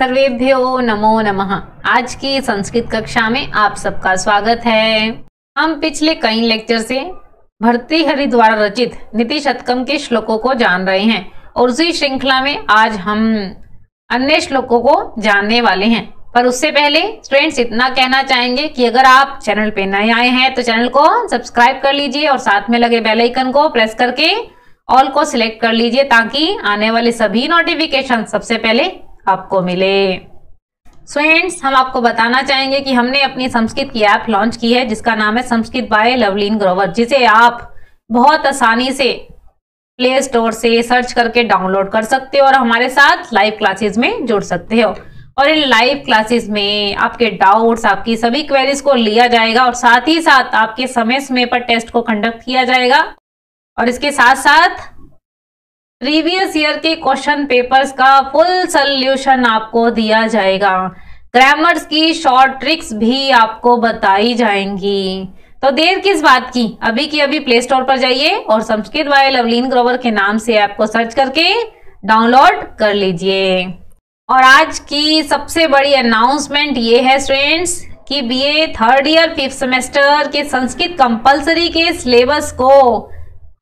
सर्वेभ्यो नमो नमः। आज की संस्कृत कक्षा में आप सबका स्वागत है। हम पिछले कई लेक्चर से भर्तृहरि द्वारा रचित नीति शतकम के श्लोकों को जान रहे हैं और उसी श्रृंखला में आज हम अन्य श्लोकों को जानने वाले हैं। पर उससे पहले स्टूडेंट्स इतना कहना चाहेंगे कि अगर आप चैनल पे नए आए हैं तो चैनल को सब्सक्राइब कर लीजिए और साथ में लगे बेल आइकन को प्रेस करके ऑल को सिलेक्ट कर लीजिए ताकि आने वाले सभी नोटिफिकेशन सबसे पहले आपको मिले। स्टूडेंट्स, हम आपको बताना चाहेंगे कि हमने अपनी संस्कृत की ऐप लॉन्च की है जिसका नाम है संस्कृत बाय लवलीन ग्रोवर, जिसे आप बहुत आसानी से प्ले स्टोर से सर्च करके डाउनलोड कर सकते हो और हमारे साथ लाइव क्लासेस में जुड़ सकते हो। और इन लाइव क्लासेस में आपके डाउट्स, आपकी सभी क्वेरीज को लिया जाएगा और साथ ही साथ आपके समय पर टेस्ट को कंडक्ट किया जाएगा। और इसके साथ साथ प्रीवियस ईयर के क्वेश्चन पेपर्स का फुल सॉल्यूशन आपको दिया जाएगा। ग्रामर्स की शॉर्ट ट्रिक्स भी आपको बताई जाएंगी। तो देर किस बात की, अभी की अभी प्ले स्टोर पर जाइए और संस्कृत बाय लवलीन ग्रोवर के नाम से ऐप को सर्च करके डाउनलोड कर लीजिए। और आज की सबसे बड़ी अनाउंसमेंट ये है स्टूडेंट्स कि BA third year 5th semester के संस्कृत कंपलसरी के सिलेबस को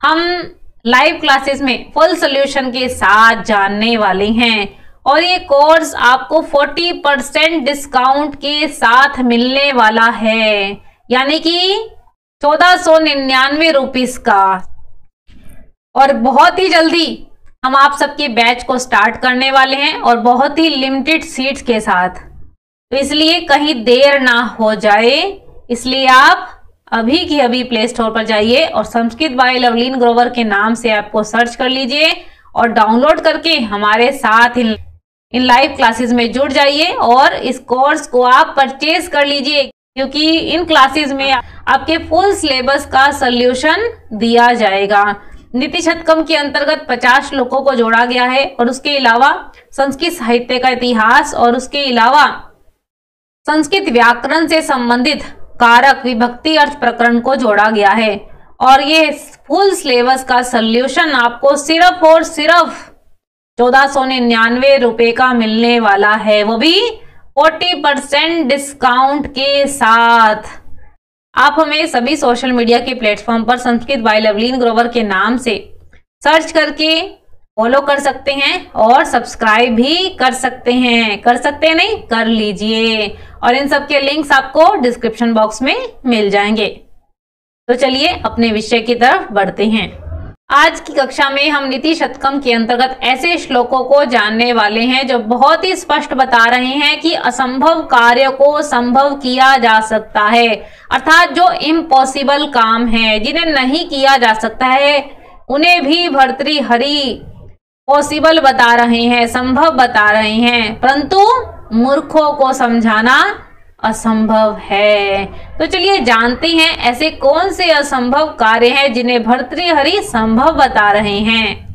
हम लाइव क्लासेस में फुल सॉल्यूशन के साथ जानने वाले हैं। और ये कोर्स आपको 40% डिस्काउंट के साथ मिलने वाला है, यानी कि 1499 रुपीस का। और बहुत ही जल्दी हम आप सबके बैच को स्टार्ट करने वाले हैं और बहुत ही लिमिटेड सीट्स के साथ। तो इसलिए कहीं देर ना हो जाए, इसलिए आप अभी की अभी प्ले स्टोर पर जाइए और संस्कृत बाय लवलीन ग्रोवर के नाम से ऐप को सर्च कर लीजिए और डाउनलोड करके हमारे साथ इन लाइव क्लासेस में जुड़ जाइए और इस कोर्स को आप परचेज कर लीजिए, क्योंकि इन क्लासेस में आपके फुल सिलेबस का सॉल्यूशन दिया जाएगा। नीति शतकम के अंतर्गत 50 श्लोकों को जोड़ा गया है और उसके अलावा संस्कृत साहित्य का इतिहास और उसके अलावा संस्कृत व्याकरण से संबंधित कारक, विभक्ति, अर्थ प्रकरण को जोड़ा गया है। और ये फुल सिलेबस का सॉल्यूशन आपको सिर्फ और सिर्फ 1499 रुपए का मिलने वाला है, वो भी 40% डिस्काउंट के साथ। आप हमें सभी सोशल मीडिया के प्लेटफॉर्म पर संस्कृत बाय लवलीन ग्रोवर के नाम से सर्च करके फॉलो कर सकते हैं और सब्सक्राइब भी कर सकते हैं। नहीं, कर लीजिए। और इन सब के लिंक्स आपको डिस्क्रिप्शन बॉक्स में मिल जाएंगे। तो चलिए अपने विषय की तरफ बढ़ते हैं। आज की कक्षा में हम नीति शतकम के अंतर्गत ऐसे श्लोकों को जानने वाले हैं जो बहुत ही स्पष्ट बता रहे हैं कि असंभव कार्य को संभव किया जा सकता है। अर्थात जो इम्पॉसिबल काम है, जिन्हें नहीं किया जा सकता है, उन्हें भी भर्तृहरि पॉसिबल बता रहे हैं, संभव बता रहे हैं, परंतु मूर्खों को समझाना असंभव है। तो चलिए जानते हैं ऐसे कौन से असंभव कार्य हैं जिन्हें भर्तृहरि संभव बता रहे हैं।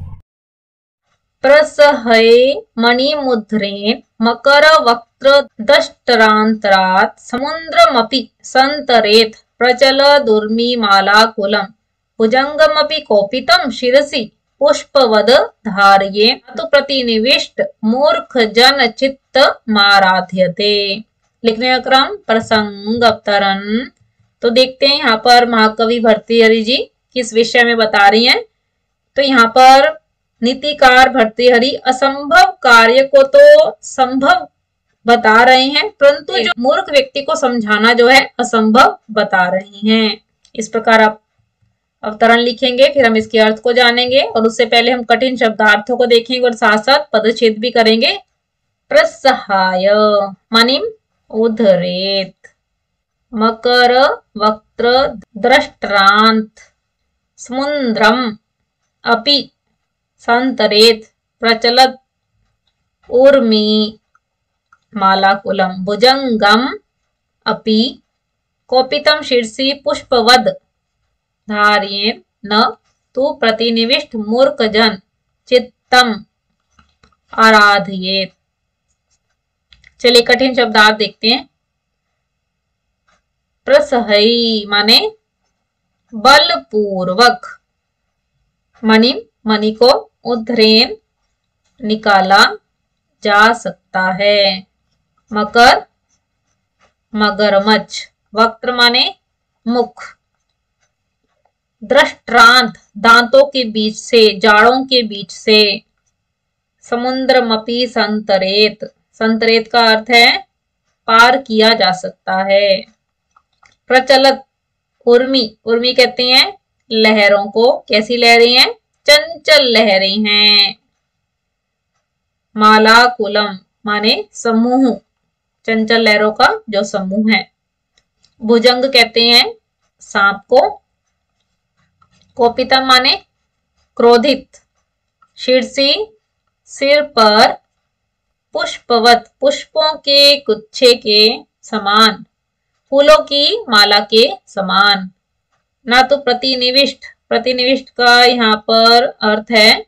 प्रसहये मणिमुद्रेण मकर वक्त्र दष्टरांतरात् समुद्रमपि संतरेत् प्रचलदुर्मिमालाकुलं भुजंगमपि कोपितं शिरसि पुष्पवद धार्ये तो प्रतिनिविष्ट मूर्ख जन चित्त माराध्यते। लिखने का क्रम प्रसंग अवतरण। तो देखते हैं यहाँ पर महाकवि भर्तृहरि जी किस विषय में बता रही हैं। तो यहाँ पर नीतिकार भर्तृहरि असंभव कार्य को तो संभव बता रहे हैं, परंतु जो मूर्ख व्यक्ति को समझाना जो है असंभव बता रही हैं। इस प्रकार आप अवतरण लिखेंगे, फिर हम इसके अर्थ को जानेंगे और उससे पहले हम कठिन शब्दार्थों को देखेंगे और साथ साथ पदच्छेद भी करेंगे। प्रसहाय मणिम उद्धरेत, मकर वक्त्र दृष्टांत, समुद्रम अपि संतरेत प्रचलत ऊर्मि मालाकुलम भुजंगम अपि कोपितम शीर्षि पुष्पवद धार्ये न तु प्रतिनिविष्ट मूर्ख जन चित्तम आराध्येत। चलिए कठिन शब्दार्थ देखते हैं। प्रसहई माने बलपूर्वक, मणि मणि को, उद्धरेन निकाला, जा सकता है। मकर मगरमच्छ, वक्त्र माने मुख, दृष्टांत दांतों के बीच से, जाड़ों के बीच से, समुद्रमपि संतरेत, संतरेत का अर्थ है पार किया जा सकता है। प्रचलत उर्मी, उर्मी कहते हैं लहरों को, कैसी लहरें हैं, चंचल लहरें हैं। मालाकुलम माने समूह, चंचल लहरों का जो समूह है। भुजंग कहते हैं सांप को। कोपितम माने क्रोधित। शीर्षी सिर पर। पुष्पवत पुष्पों के गुच्छे के समान, फूलों की माला के समान। ना तो प्रतिनिविष्ट, प्रतिनिविष्ट का यहाँ पर अर्थ है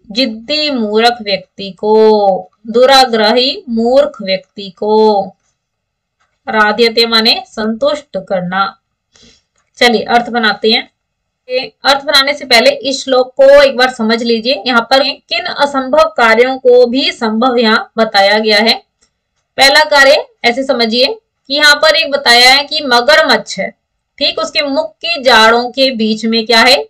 जिद्दी मूर्ख व्यक्ति को, दुराग्रही मूर्ख व्यक्ति को। राध्यते माने संतुष्ट करना। चलिए अर्थ बनाते हैं। अर्थ बनाने से पहले इस श्लोक को एक बार समझ लीजिए। यहाँ पर किन असंभव कार्यों को भी संभव यहाँ बताया गया है। पहला कार्य ऐसे समझिए कि यहाँ पर एक बताया है कि मगरमच्छ है, ठीक, उसके मुख की जाड़ों के बीच में क्या है,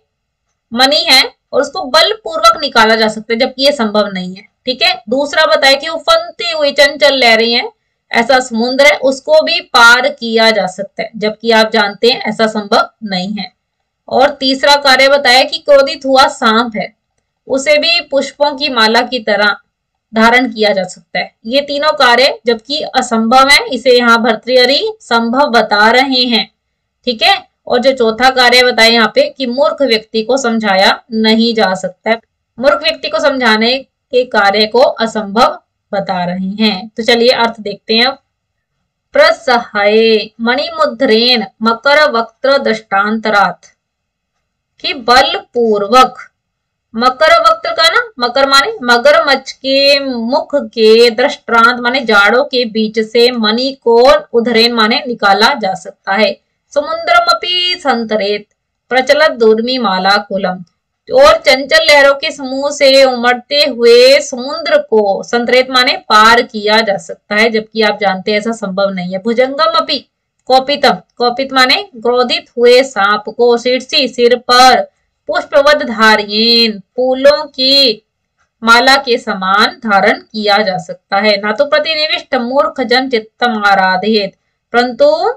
मणि है, और उसको बलपूर्वक निकाला जा सकता है, जबकि ये संभव नहीं है। ठीक है। दूसरा बताया कि उफनती हुई चंचल लहरें हैं, ऐसा समुद्र है, उसको भी पार किया जा सकता है, जबकि आप जानते हैं ऐसा संभव नहीं है। और तीसरा कार्य बताया कि क्रोधित हुआ सांप है, उसे भी पुष्पों की माला की तरह धारण किया जा सकता है। ये तीनों कार्य जबकि असंभव है, इसे यहाँ भर्तृहरि संभव बता रहे हैं। ठीक है। और जो चौथा कार्य बताया यहाँ पे कि मूर्ख व्यक्ति को समझाया नहीं जा सकता है, मूर्ख व्यक्ति को समझाने के कार्य को असंभव बता रहे हैं। तो चलिए अर्थ देखते हैं। प्रसहाये मणिमुद्रेण मकर वक्त्र दृष्टांतरात्, कि बलपूर्वक, मकर वक्त्र का ना, मकर माने मगरमच्छ के मुख के दृष्टांत माने जाड़ों के बीच से मणि को उधरेन माने निकाला जा सकता है। समुद्रमपि संतरेत प्रचलत दूर्मी माला कुलम, और चंचल लहरों के समूह से उमड़ते हुए समुद्र को संतरेत माने पार किया जा सकता है, जबकि आप जानते हैं ऐसा संभव नहीं है। भुजंगम अपि कौपितम, कौपित माने क्रोधित हुए सांप को। शीर्षी सिर पर। पुष्पवद धारियेन फूलों की माला के समान धारण किया जा सकता है। ना तो प्रतिनिविष्ट मूर्ख जन चित्तम आराधित, परंतु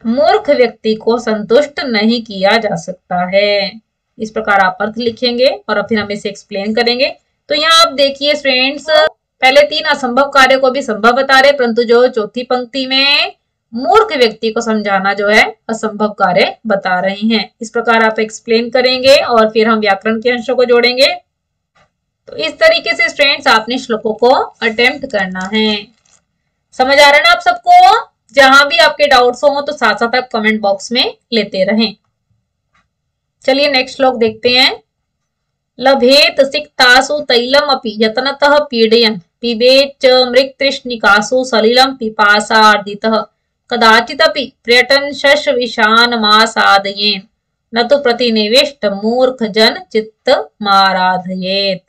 मूर्ख व्यक्ति को संतुष्ट नहीं किया जा सकता है। इस प्रकार आप अर्थ लिखेंगे और अब फिर हम इसे एक्सप्लेन करेंगे। तो यहाँ आप देखिए फ्रेंड्स, पहले तीन असंभव कार्य को भी संभव बता रहे, परंतु जो चौथी पंक्ति में मूर्ख व्यक्ति को समझाना जो है असंभव कार्य बता रहे हैं। इस प्रकार आप एक्सप्लेन करेंगे और फिर हम व्याकरण के अंशों को जोड़ेंगे। तो इस तरीके से स्टूडेंट्स आपने श्लोकों को अटेम्प्ट करना है। समझ आ रहा है ना आप सबको? जहां भी आपके डाउट्स हो तो साथ साथ आप कमेंट बॉक्स में लेते रहें। चलिए नेक्स्ट श्लोक देखते हैं। लभेत सिक्तासु तैलम अपि यतनतः पीडयन् पिबेच्च मृगतृष्णिकासु सलिलं पिपासार्दितः कदाचिदपि पर्यटन शशविषानमासादयेन न तो प्रतिनिविष्ट मूर्ख जन चित्त माराधयेत।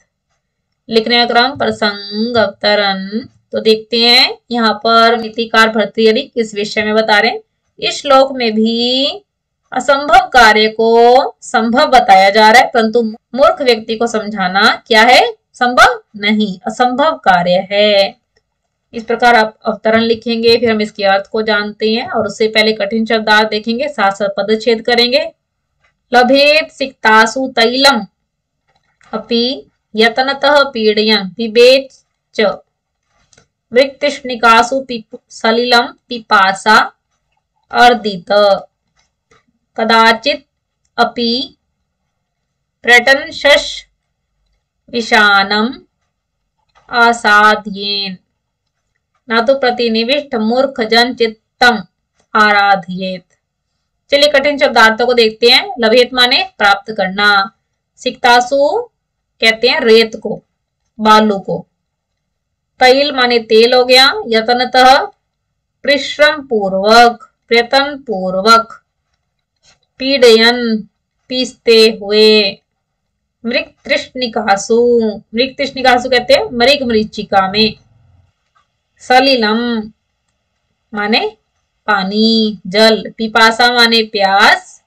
लिखने का क्रम प्रसंग अवतरण। तो देखते हैं यहाँ पर नीतिकार भर्तृहरि किस विषय में बता रहे हैं। इस श्लोक में भी असंभव कार्य को संभव बताया जा रहा है, परंतु मूर्ख व्यक्ति को समझाना क्या है, संभव नहीं, असंभव कार्य है। इस प्रकार आप अवतरण लिखेंगे, फिर हम इसके अर्थ को जानते हैं और उससे पहले कठिन शब्दार्थ देखेंगे, साथ साथ पदच्छेद करेंगे। लभेत सिक्तासु तैलम अपि यतनतः पीडयन् पिबेच्च मृगतृष्णिकासु सलिलं पिपासा अर्दित कदाचित अपि पर्यटन शशविषानम आसाद्येन ना तो प्रतिनिविष्ट मूर्ख जन चित्तम आराधियेत। चलिए कठिन शब्दार्थों को देखते हैं। लभेत माने प्राप्त करना, सिक्तासु कहते हैं रेत को, बालू को, तैल माने तेल हो गया, यतनतः परिश्रम पूर्वक, प्रयत्न पूर्वक, पीडयन पीसते हुए, मृगतृष्णिकासु, मृगतृष्णिकासु कहते हैं मृग मरीचिका में। सलिलम माने पानी, जल। पिपासा माने प्यास,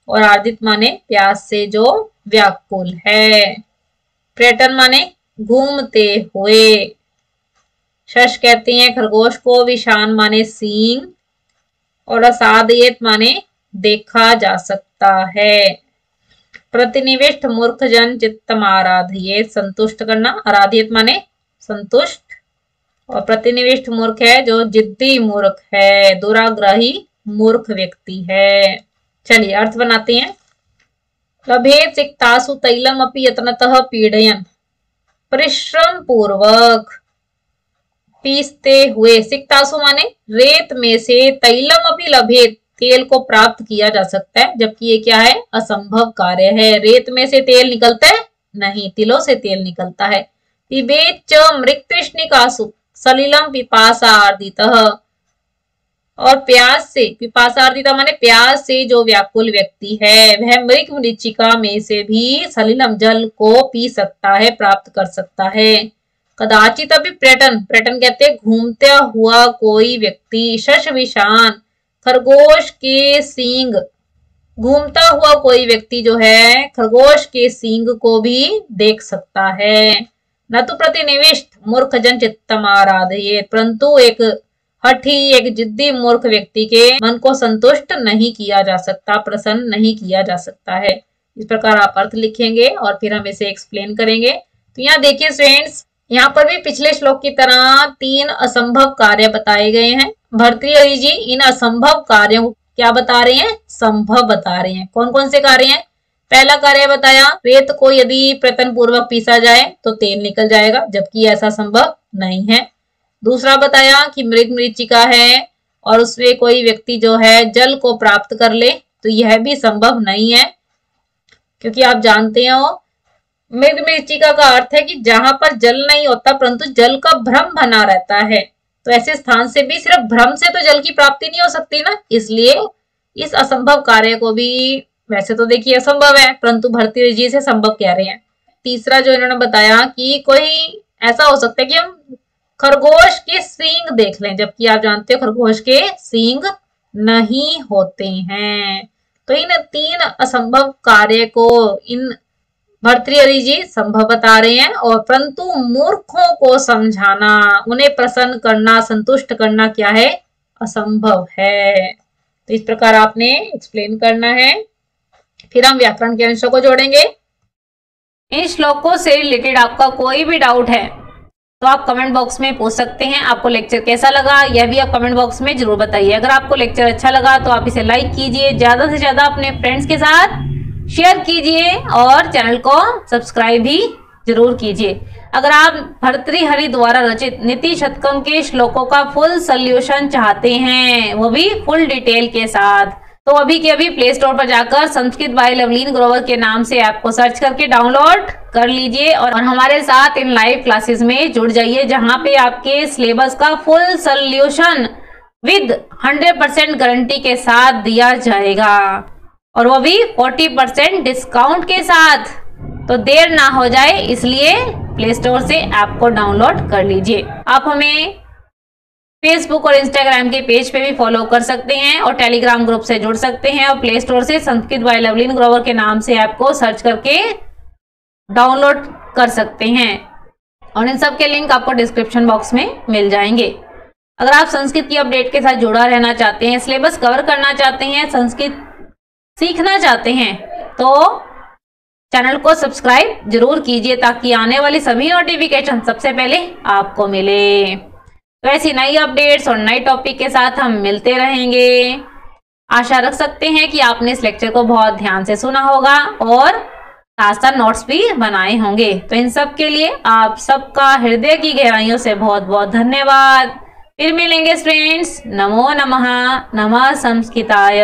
और आर्दित माने प्यास से जो व्याकुल है। पर्यटन माने घूमते हुए। शश कहते हैं खरगोश को। विशान माने सींग, और असादयेत माने देखा जा सकता है। प्रतिनिविष्ट मूर्ख जन चित्तम आराधयेत, संतुष्ट करना। आराधयेत माने संतुष्ट, और प्रतिनिविष्ट मूर्ख है जो जिद्दी मूर्ख है, दुराग्रही मूर्ख व्यक्ति है। चलिए अर्थ बनाते हैं। लभेत सिक्तासु तैलम अपि यत्नतः पीडयन, परिश्रम पूर्वक पीसते हुए। सिक्तासु माने रेत में से, तैलम अपि लभेत तेल को प्राप्त किया जा सकता है, जबकि ये क्या है, असंभव कार्य है। रेत में से तेल निकलता है नहीं, तिलों से तेल निकलता है। पिबेत च मृगतृष्णिकासु सलिलम पिपासार्दितः, और प्यास से, पिपासार्दिता माने प्यास से जो व्याकुल व्यक्ति है वह मृग मरीचिका में से भी सलिलम जल को पी सकता है, प्राप्त कर सकता है। कदाचित अभी पर्यटन, पर्यटन कहते हैं घूमता हुआ कोई व्यक्ति। शश विशान खरगोश के सींग, घूमता हुआ कोई व्यक्ति जो है खरगोश के सींग को भी देख सकता है। न तो प्रतिनिविष्ट मूर्ख जन चित्तम आराधयेत, परंतु एक हठी, एक जिद्दी मूर्ख व्यक्ति के मन को संतुष्ट नहीं किया जा सकता, प्रसन्न नहीं किया जा सकता है। इस प्रकार आप अर्थ लिखेंगे और फिर हम इसे एक्सप्लेन करेंगे। तो यहाँ देखिए फ्रेंड्स, यहाँ पर भी पिछले श्लोक की तरह 3 असंभव कार्य बताए गए हैं। भर्तृहरि जी इन असंभव कार्यों को क्या बता रहे हैं, संभव बता रहे हैं। कौन कौन से कार्य हैं? पहला कार्य बताया, रेत को यदि प्रयत्न पूर्वक पीसा जाए तो तेल निकल जाएगा, जबकि ऐसा संभव नहीं है। दूसरा बताया कि मृग मरीचिका है और उसमें कोई व्यक्ति जो है जल को प्राप्त कर ले, तो यह भी संभव नहीं है, क्योंकि आप जानते हो मृग मरीचिका का अर्थ है कि जहां पर जल नहीं होता परंतु जल का भ्रम बना रहता है। तो ऐसे स्थान से भी सिर्फ भ्रम से तो जल की प्राप्ति नहीं हो सकती ना, इसलिए इस असंभव कार्य को भी, वैसे तो देखिए असंभव है परंतु भर्तृहरि जी से संभव कह रहे हैं। तीसरा जो इन्होंने बताया कि कोई ऐसा हो सकता है कि हम खरगोश के सींग देख लें, जबकि आप जानते हो खरगोश के सींग नहीं होते हैं। तो इन 3 असंभव कार्य को इन भर्तृहरि जी संभव बता रहे हैं, और परंतु मूर्खों को समझाना, उन्हें प्रसन्न करना, संतुष्ट करना क्या है, असंभव है। तो इस प्रकार आपने एक्सप्लेन करना है। फिर हम व्याकरण के अंशों को जोड़ेंगे। इन श्लोकों से रिलेटेड आपका कोई भी डाउट है तो आप कमेंट बॉक्स में पूछ सकते हैं। आपको लेक्चर कैसा लगा यह भी आप कमेंट बॉक्स में जरूर बताइए। अगर आपको लेक्चर अच्छा लगा तो आप इसे लाइक कीजिए, ज्यादा से ज्यादा अपने फ्रेंड्स के साथ शेयर कीजिए और चैनल को सब्सक्राइब भी जरूर कीजिए। अगर आप भर्तृहरि द्वारा रचित नीति शतकम के श्लोकों का फुल सोल्यूशन चाहते हैं, वो भी फुल डिटेल के साथ, तो अभी के अभी प्ले स्टोर पर जाकर संस्कृत बाय लवलीन ग्रोवर के नाम से ऐप को सर्च करके डाउनलोड कर लीजिए और हमारे साथ इन लाइव क्लासेस में जुड़ जाइए, जहां पे आपके सिलेबस का फुल सोल्यूशन विद 100% गारंटी के साथ दिया जाएगा, और वो भी 40% डिस्काउंट के साथ। तो देर ना हो जाए, इसलिए प्ले स्टोर से ऐप को डाउनलोड कर लीजिए। आप हमें फेसबुक और इंस्टाग्राम के पेज पे भी फॉलो कर सकते हैं और टेलीग्राम ग्रुप से जुड़ सकते हैं, और प्ले स्टोर से संस्कृत बाय लवलीन ग्रोवर के नाम से ऐप को सर्च करके डाउनलोड कर सकते हैं, और इन सब के लिंक आपको डिस्क्रिप्शन बॉक्स में मिल जाएंगे। अगर आप संस्कृत की अपडेट के साथ जुड़ा रहना चाहते हैं, सिलेबस कवर करना चाहते हैं, संस्कृत सीखना चाहते हैं, तो चैनल को सब्सक्राइब जरूर कीजिए ताकि आने वाली सभी नोटिफिकेशन सबसे पहले आपको मिले। तो ऐसी नई अपडेट्स और नए टॉपिक के साथ हम मिलते रहेंगे। आशा रख सकते हैं कि आपने इस लेक्चर को बहुत ध्यान से सुना होगा और साथ साथ नोट्स भी बनाए होंगे। तो इन सब के लिए आप सबका हृदय की गहराइयों से बहुत बहुत धन्यवाद। फिर मिलेंगे फ्रेंड्स। नमो नमः। नमः संस्कृताय।